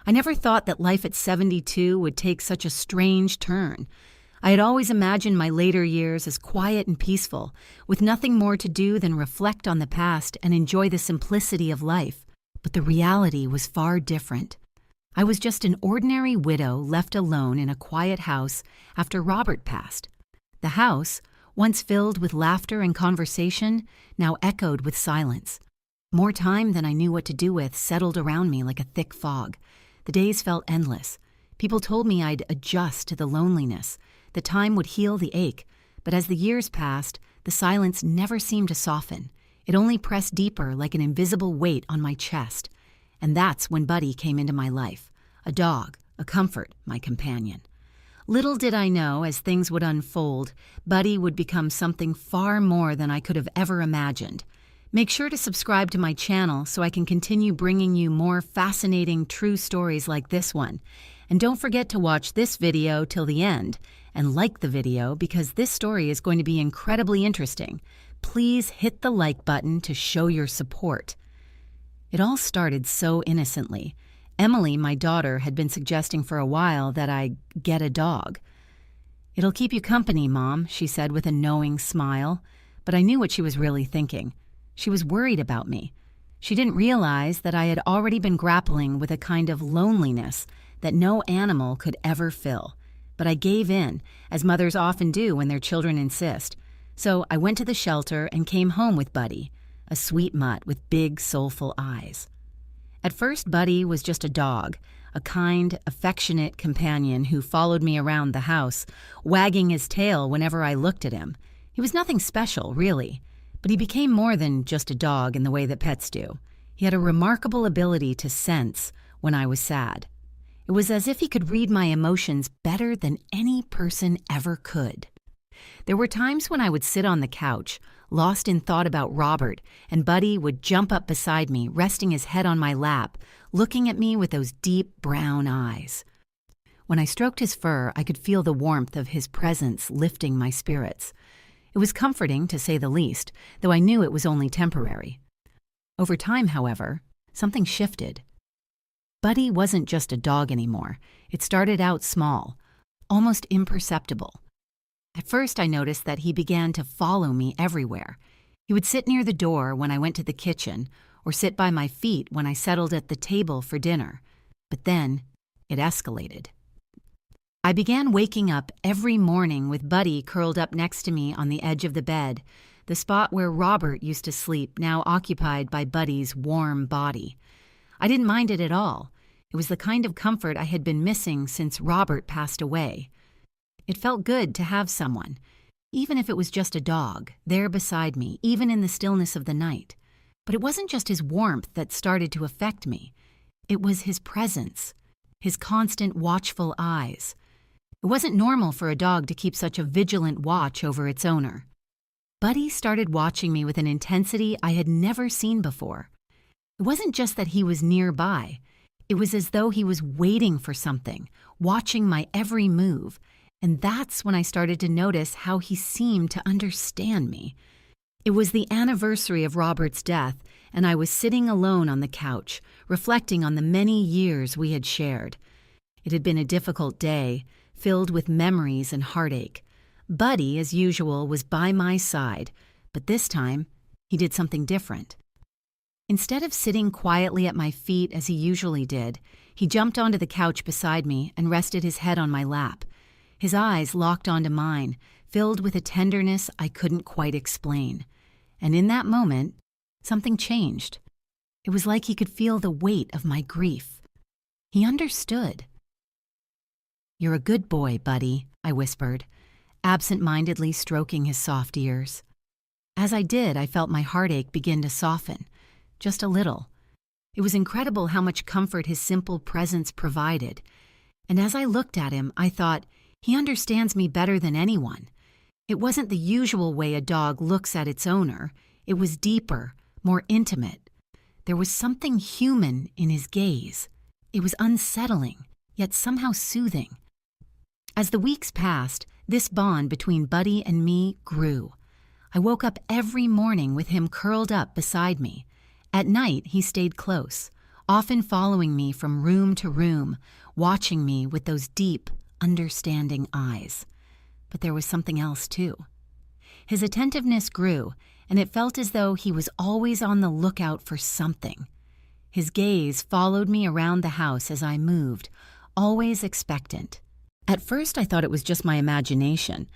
I never thought that life at 72 would take such a strange turn. I had always imagined my later years as quiet and peaceful, with nothing more to do than reflect on the past and enjoy the simplicity of life. But the reality was far different. I was just an ordinary widow left alone in a quiet house after Robert passed. The house, once filled with laughter and conversation, now echoed with silence. More time than I knew what to do with settled around me like a thick fog. The days felt endless. People told me I'd adjust to the loneliness, that time would heal the ache, but as the years passed, the silence never seemed to soften. It only pressed deeper like an invisible weight on my chest. And that's when Buddy came into my life. A dog, a comfort, my companion. Little did I know, as things would unfold, Buddy would become something far more than I could have ever imagined. Make sure to subscribe to my channel so I can continue bringing you more fascinating true stories like this one. And don't forget to watch this video till the end and like the video because this story is going to be incredibly interesting. Please hit the like button to show your support. It all started so innocently. Emily, my daughter, had been suggesting for a while that I get a dog. "It'll keep you company, Mom," she said with a knowing smile. But I knew what she was really thinking. She was worried about me. She didn't realize that I had already been grappling with a kind of loneliness that no animal could ever fill. But I gave in, as mothers often do when their children insist. So I went to the shelter and came home with Buddy, a sweet mutt with big, soulful eyes. At first, Buddy was just a dog, a kind, affectionate companion who followed me around the house, wagging his tail whenever I looked at him. He was nothing special, really. But he became more than just a dog in the way that pets do. He had a remarkable ability to sense when I was sad. It was as if he could read my emotions better than any person ever could. There were times when I would sit on the couch, lost in thought about Robert, and Buddy would jump up beside me, resting his head on my lap, looking at me with those deep brown eyes. When I stroked his fur, I could feel the warmth of his presence lifting my spirits. It was comforting, to say the least, though I knew it was only temporary. Over time, however, something shifted. Buddy wasn't just a dog anymore. It started out small, almost imperceptible. At first, I noticed that he began to follow me everywhere. He would sit near the door when I went to the kitchen, or sit by my feet when I settled at the table for dinner. But then, it escalated. I began waking up every morning with Buddy curled up next to me on the edge of the bed, the spot where Robert used to sleep, now occupied by Buddy's warm body. I didn't mind it at all. It was the kind of comfort I had been missing since Robert passed away. It felt good to have someone, even if it was just a dog, there beside me, even in the stillness of the night. But it wasn't just his warmth that started to affect me. It was his presence, his constant watchful eyes. It wasn't normal for a dog to keep such a vigilant watch over its owner. Buddy started watching me with an intensity I had never seen before. It wasn't just that he was nearby. It was as though he was waiting for something, watching my every move. And that's when I started to notice how he seemed to understand me. It was the anniversary of Robert's death, and I was sitting alone on the couch, reflecting on the many years we had shared. It had been a difficult day, filled with memories and heartache. Buddy, as usual, was by my side, but this time, he did something different. Instead of sitting quietly at my feet as he usually did, he jumped onto the couch beside me and rested his head on my lap. His eyes locked onto mine, filled with a tenderness I couldn't quite explain. And in that moment, something changed. It was like he could feel the weight of my grief. He understood. "You're a good boy, Buddy," I whispered, absent-mindedly stroking his soft ears. As I did, I felt my heartache begin to soften, just a little. It was incredible how much comfort his simple presence provided. And as I looked at him, I thought, he understands me better than anyone. It wasn't the usual way a dog looks at its owner. It was deeper, more intimate. There was something human in his gaze. It was unsettling, yet somehow soothing. As the weeks passed, this bond between Buddy and me grew. I woke up every morning with him curled up beside me. At night, he stayed close, often following me from room to room, watching me with those deep, understanding eyes. But there was something else, too. His attentiveness grew, and it felt as though he was always on the lookout for something. His gaze followed me around the house as I moved, always expectant. At first I thought it was just my imagination,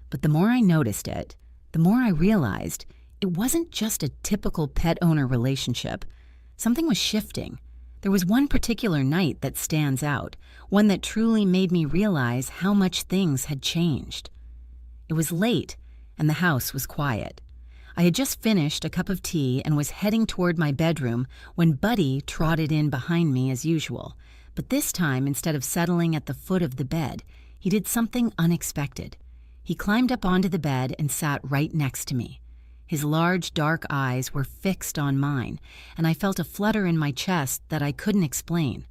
but the more I noticed it, the more I realized it wasn't just a typical pet-owner relationship. Something was shifting. There was one particular night that stands out, one that truly made me realize how much things had changed. It was late, and the house was quiet. I had just finished a cup of tea and was heading toward my bedroom when Buddy trotted in behind me as usual. But this time, instead of settling at the foot of the bed, he did something unexpected. He climbed up onto the bed and sat right next to me. His large, dark eyes were fixed on mine, and I felt a flutter in my chest that I couldn't explain.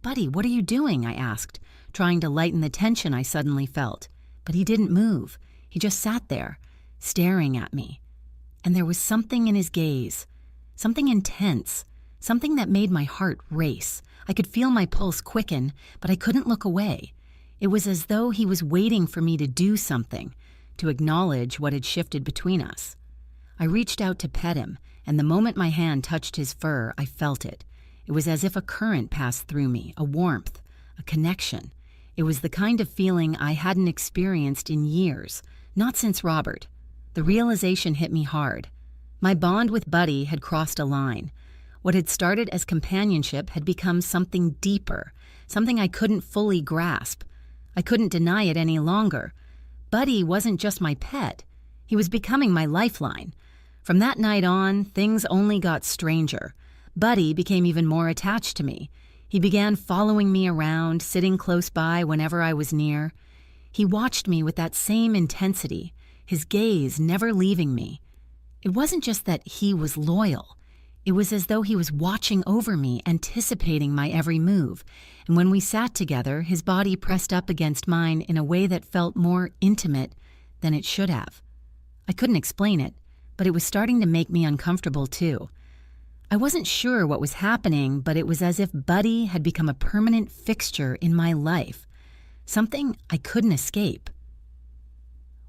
"Buddy, what are you doing?" I asked, trying to lighten the tension I suddenly felt. But he didn't move. He just sat there, staring at me. And there was something in his gaze, something intense, something that made my heart race. I could feel my pulse quicken, but I couldn't look away. It was as though he was waiting for me to do something, to acknowledge what had shifted between us. I reached out to pet him, and the moment my hand touched his fur, I felt it. It was as if a current passed through me, a warmth, a connection. It was the kind of feeling I hadn't experienced in years, not since Robert. The realization hit me hard. My bond with Buddy had crossed a line. What had started as companionship had become something deeper, something I couldn't fully grasp. I couldn't deny it any longer. Buddy wasn't just my pet. He was becoming my lifeline. From that night on, things only got stranger. Buddy became even more attached to me. He began following me around, sitting close by whenever I was near. He watched me with that same intensity, his gaze never leaving me. It wasn't just that he was loyal. It was as though he was watching over me, anticipating my every move. And when we sat together, his body pressed up against mine in a way that felt more intimate than it should have. I couldn't explain it, but it was starting to make me uncomfortable too. I wasn't sure what was happening, but it was as if Buddy had become a permanent fixture in my life, something I couldn't escape.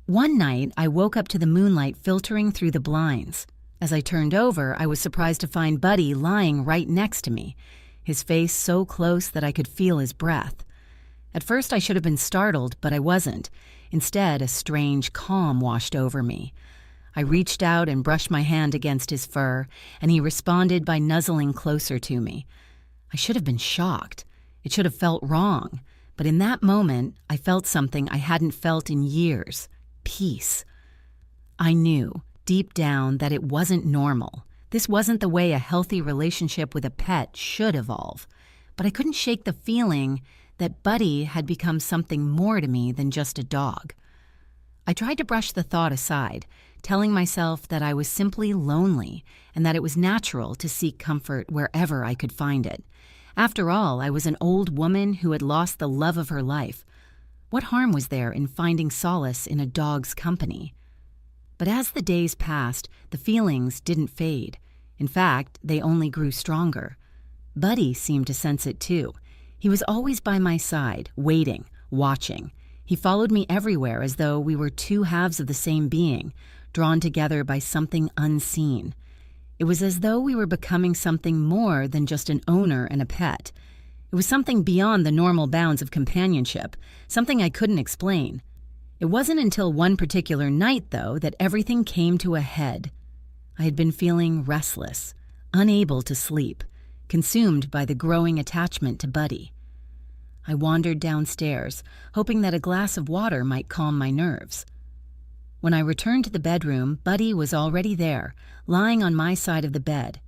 One night, I woke up to the moonlight filtering through the blinds. As I turned over, I was surprised to find Buddy lying right next to me, his face so close that I could feel his breath. At first, I should have been startled, but I wasn't. Instead, a strange calm washed over me. I reached out and brushed my hand against his fur, and he responded by nuzzling closer to me. I should have been shocked. It should have felt wrong. But in that moment, I felt something I hadn't felt in years. Peace. I knew, deep down, that it wasn't normal. This wasn't the way a healthy relationship with a pet should evolve. But I couldn't shake the feeling that Buddy had become something more to me than just a dog. I tried to brush the thought aside, telling myself that I was simply lonely and that it was natural to seek comfort wherever I could find it. After all, I was an old woman who had lost the love of her life. What harm was there in finding solace in a dog's company? But as the days passed, the feelings didn't fade. In fact, they only grew stronger. Buddy seemed to sense it too. He was always by my side, waiting, watching. He followed me everywhere as though we were two halves of the same being, drawn together by something unseen. It was as though we were becoming something more than just an owner and a pet. It was something beyond the normal bounds of companionship, something I couldn't explain. It wasn't until one particular night, though, that everything came to a head. I had been feeling restless, unable to sleep, consumed by the growing attachment to Buddy. I wandered downstairs, hoping that a glass of water might calm my nerves. When I returned to the bedroom, Buddy was already there, lying on my side of the bed.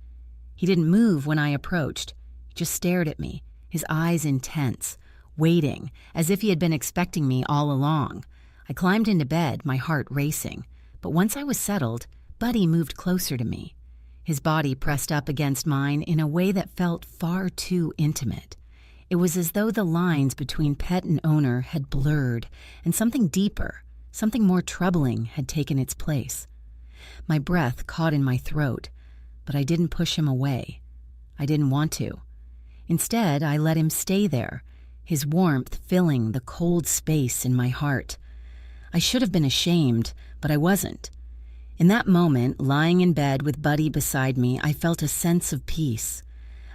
He didn't move when I approached. He just stared at me, his eyes intense, waiting, as if he had been expecting me all along. I climbed into bed, my heart racing. But once I was settled, Buddy moved closer to me. His body pressed up against mine in a way that felt far too intimate. It was as though the lines between pet and owner had blurred, and something deeper, something more troubling had taken its place. My breath caught in my throat, but I didn't push him away. I didn't want to. Instead, I let him stay there, his warmth filling the cold space in my heart. I should have been ashamed, but I wasn't. In that moment, lying in bed with Buddy beside me, I felt a sense of peace.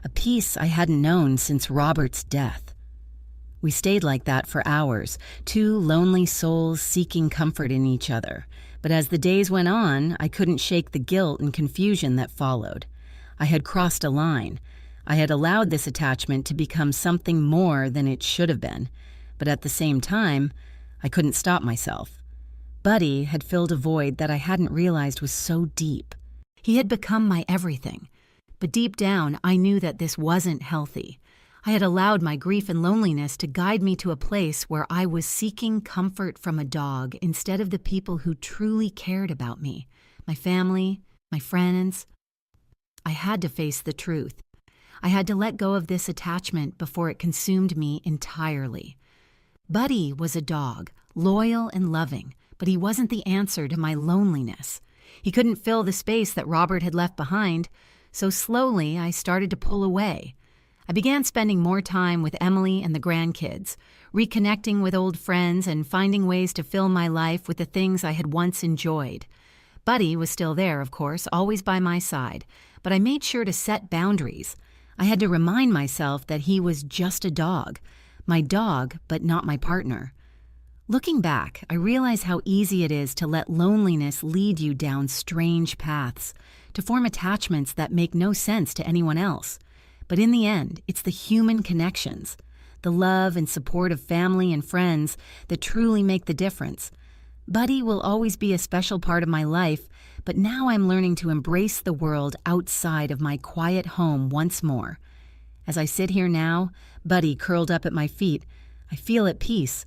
A peace I hadn't known since Robert's death. We stayed like that for hours, two lonely souls seeking comfort in each other. But as the days went on, I couldn't shake the guilt and confusion that followed. I had crossed a line. I had allowed this attachment to become something more than it should have been. But at the same time, I couldn't stop myself. Buddy had filled a void that I hadn't realized was so deep. He had become my everything. But deep down, I knew that this wasn't healthy. I had allowed my grief and loneliness to guide me to a place where I was seeking comfort from a dog instead of the people who truly cared about me, my family, my friends. I had to face the truth. I had to let go of this attachment before it consumed me entirely. Buddy was a dog, loyal and loving, but he wasn't the answer to my loneliness. He couldn't fill the space that Robert had left behind, so slowly I started to pull away. I began spending more time with Emily and the grandkids, reconnecting with old friends and finding ways to fill my life with the things I had once enjoyed. Buddy was still there, of course, always by my side, but I made sure to set boundaries. I had to remind myself that he was just a dog, my dog, but not my partner. Looking back, I realize how easy it is to let loneliness lead you down strange paths, to form attachments that make no sense to anyone else. But in the end, it's the human connections, the love and support of family and friends that truly make the difference. Buddy will always be a special part of my life, but now I'm learning to embrace the world outside of my quiet home once more. As I sit here now, Buddy curled up at my feet, I feel at peace.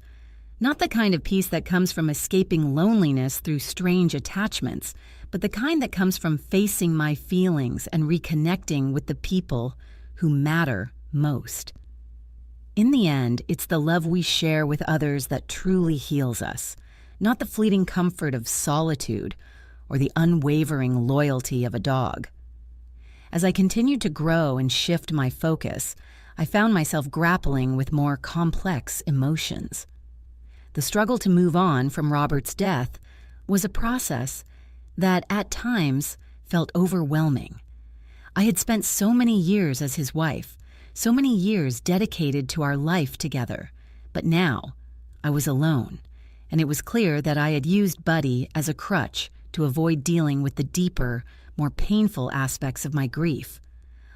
Not the kind of peace that comes from escaping loneliness through strange attachments, but the kind that comes from facing my feelings and reconnecting with the people who matter most. In the end, it's the love we share with others that truly heals us, not the fleeting comfort of solitude or the unwavering loyalty of a dog. As I continued to grow and shift my focus, I found myself grappling with more complex emotions. The struggle to move on from Robert's death was a process that, at times, felt overwhelming. I had spent so many years as his wife, so many years dedicated to our life together, but now I was alone, and it was clear that I had used Buddy as a crutch to avoid dealing with the deeper, more painful aspects of my grief.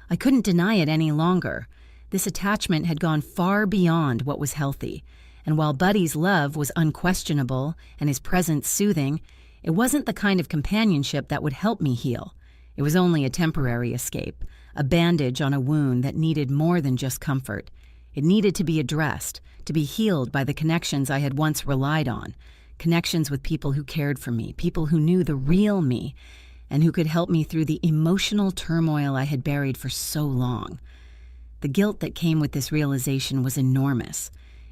I couldn't deny it any longer. This attachment had gone far beyond what was healthy, and while Buddy's love was unquestionable and his presence soothing, it wasn't the kind of companionship that would help me heal. It was only a temporary escape, a bandage on a wound that needed more than just comfort. It needed to be addressed, to be healed by the connections I had once relied on, connections with people who cared for me, people who knew the real me, and who could help me through the emotional turmoil I had buried for so long. The guilt that came with this realization was enormous.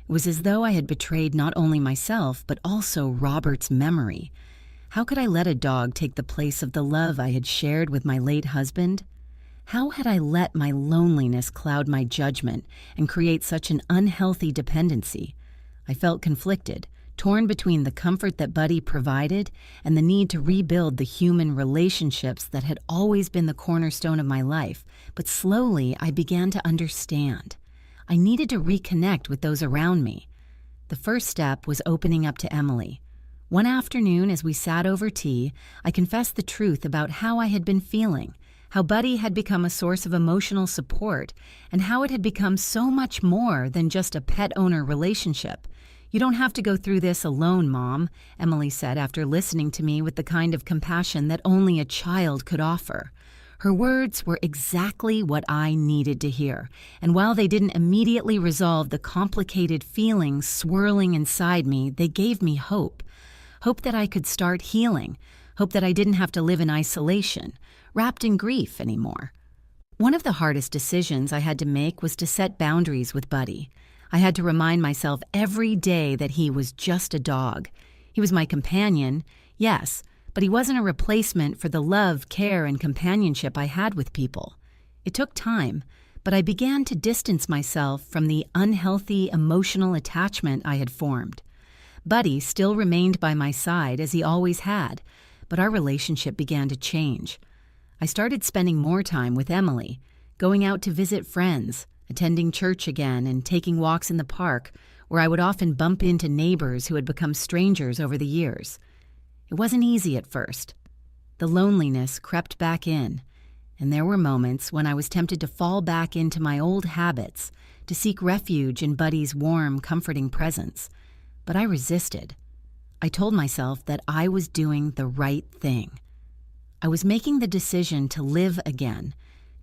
It was as though I had betrayed not only myself, but also Robert's memory. How could I let a dog take the place of the love I had shared with my late husband? How had I let my loneliness cloud my judgment and create such an unhealthy dependency? I felt conflicted, torn between the comfort that Buddy provided and the need to rebuild the human relationships that had always been the cornerstone of my life. But slowly, I began to understand. I needed to reconnect with those around me. The first step was opening up to Emily. One afternoon, as we sat over tea, I confessed the truth about how I had been feeling, how Buddy had become a source of emotional support, and how it had become so much more than just a pet-owner relationship. "You don't have to go through this alone, Mom," Emily said after listening to me with the kind of compassion that only a child could offer. Her words were exactly what I needed to hear, and while they didn't immediately resolve the complicated feelings swirling inside me, they gave me hope. Hope that I could start healing, hope that I didn't have to live in isolation, wrapped in grief anymore. One of the hardest decisions I had to make was to set boundaries with Buddy. I had to remind myself every day that he was just a dog. He was my companion, yes, but he wasn't a replacement for the love, care, and companionship I had with people. It took time, but I began to distance myself from the unhealthy emotional attachment I had formed. Buddy still remained by my side as he always had, but our relationship began to change. I started spending more time with Emily, going out to visit friends, attending church again, and taking walks in the park, where I would often bump into neighbors who had become strangers over the years. It wasn't easy at first. The loneliness crept back in, and there were moments when I was tempted to fall back into my old habits, to seek refuge in Buddy's warm, comforting presence. But I resisted. I told myself that I was doing the right thing. I was making the decision to live again,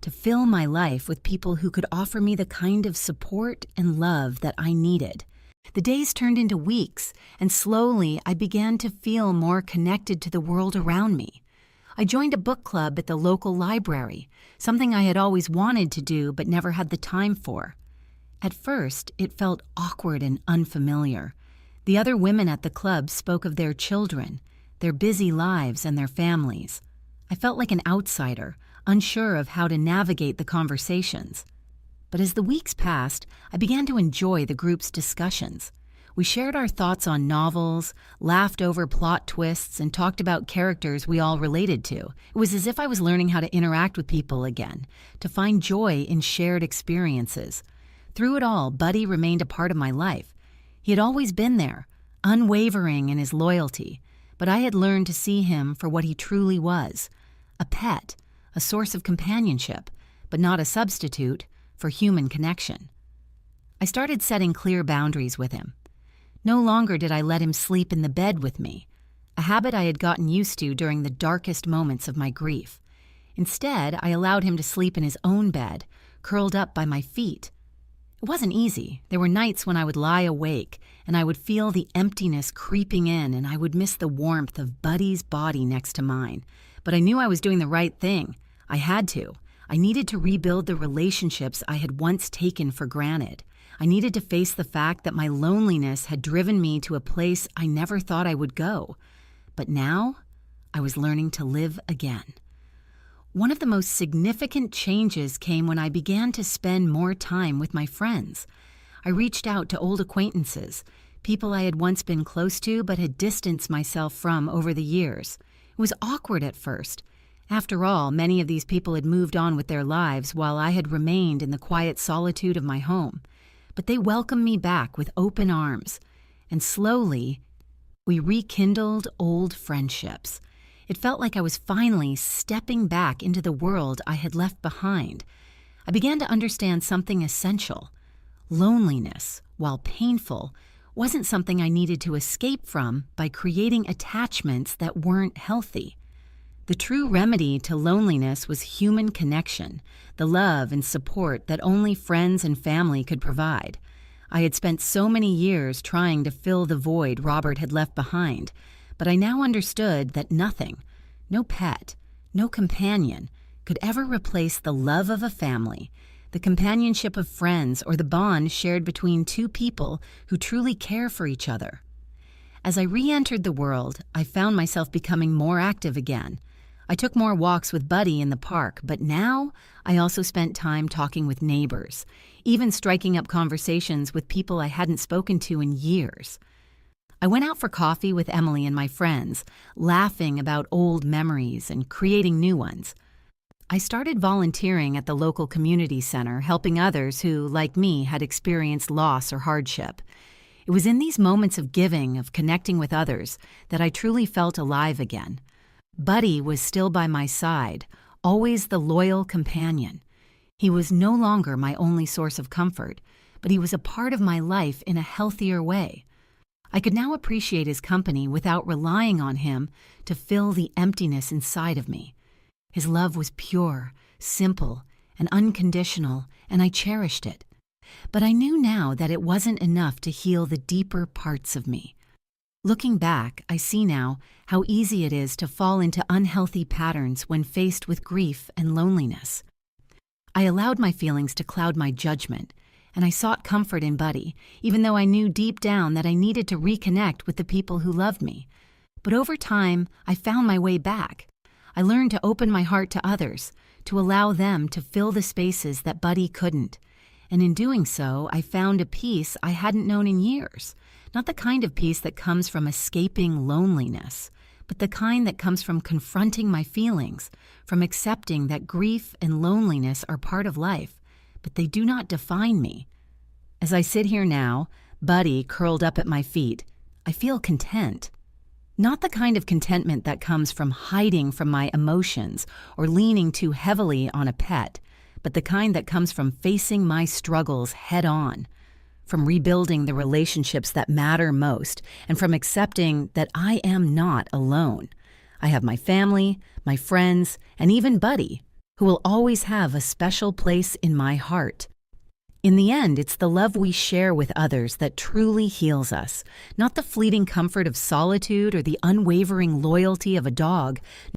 to fill my life with people who could offer me the kind of support and love that I needed. The days turned into weeks, and slowly I began to feel more connected to the world around me. I joined a book club at the local library, something I had always wanted to do but never had the time for. At first, it felt awkward and unfamiliar. The other women at the club spoke of their children, their busy lives, and their families. I felt like an outsider, unsure of how to navigate the conversations. But as the weeks passed, I began to enjoy the group's discussions. We shared our thoughts on novels, laughed over plot twists, and talked about characters we all related to. It was as if I was learning how to interact with people again, to find joy in shared experiences. Through it all, Buddy remained a part of my life. He had always been there, unwavering in his loyalty, but I had learned to see him for what he truly was, a pet, a source of companionship, but not a substitute for human connection. I started setting clear boundaries with him. No longer did I let him sleep in the bed with me, a habit I had gotten used to during the darkest moments of my grief. Instead, I allowed him to sleep in his own bed, curled up by my feet. It wasn't easy. There were nights when I would lie awake, and I would feel the emptiness creeping in, and I would miss the warmth of Buddy's body next to mine. But I knew I was doing the right thing. I had to. I needed to rebuild the relationships I had once taken for granted. I needed to face the fact that my loneliness had driven me to a place I never thought I would go. But now, I was learning to live again. One of the most significant changes came when I began to spend more time with my friends. I reached out to old acquaintances, people I had once been close to but had distanced myself from over the years. It was awkward at first. After all, many of these people had moved on with their lives while I had remained in the quiet solitude of my home. But they welcomed me back with open arms, and slowly, we rekindled old friendships. It felt like I was finally stepping back into the world I had left behind. I began to understand something essential. Loneliness, while painful, wasn't something I needed to escape from by creating attachments that weren't healthy. The true remedy to loneliness was human connection, the love and support that only friends and family could provide. I had spent so many years trying to fill the void Robert had left behind, but I now understood that nothing, no pet, no companion, could ever replace the love of a family, the companionship of friends, or the bond shared between two people who truly care for each other. As I re-entered the world, I found myself becoming more active again. I took more walks with Buddy in the park, but now I also spent time talking with neighbors, even striking up conversations with people I hadn't spoken to in years. I went out for coffee with Emily and my friends, laughing about old memories and creating new ones. I started volunteering at the local community center, helping others who, like me, had experienced loss or hardship. It was in these moments of giving, of connecting with others, that I truly felt alive again. Buddy was still by my side, always the loyal companion. He was no longer my only source of comfort, but he was a part of my life in a healthier way. I could now appreciate his company without relying on him to fill the emptiness inside of me. His love was pure, simple, and unconditional, and I cherished it. But I knew now that it wasn't enough to heal the deeper parts of me. Looking back, I see now how easy it is to fall into unhealthy patterns when faced with grief and loneliness. I allowed my feelings to cloud my judgment, and I sought comfort in Buddy, even though I knew deep down that I needed to reconnect with the people who loved me. But over time, I found my way back. I learned to open my heart to others, to allow them to fill the spaces that Buddy couldn't. And in doing so, I found a peace I hadn't known in years. Not the kind of peace that comes from escaping loneliness, but the kind that comes from confronting my feelings, from accepting that grief and loneliness are part of life, but they do not define me. As I sit here now, Buddy curled up at my feet, I feel content. Not the kind of contentment that comes from hiding from my emotions or leaning too heavily on a pet, but the kind that comes from facing my struggles head on, from rebuilding the relationships that matter most, and from accepting that I am not alone. I have my family, my friends, and even Buddy, who will always have a special place in my heart. In the end, it's the love we share with others that truly heals us, not the fleeting comfort of solitude or the unwavering loyalty of a dog.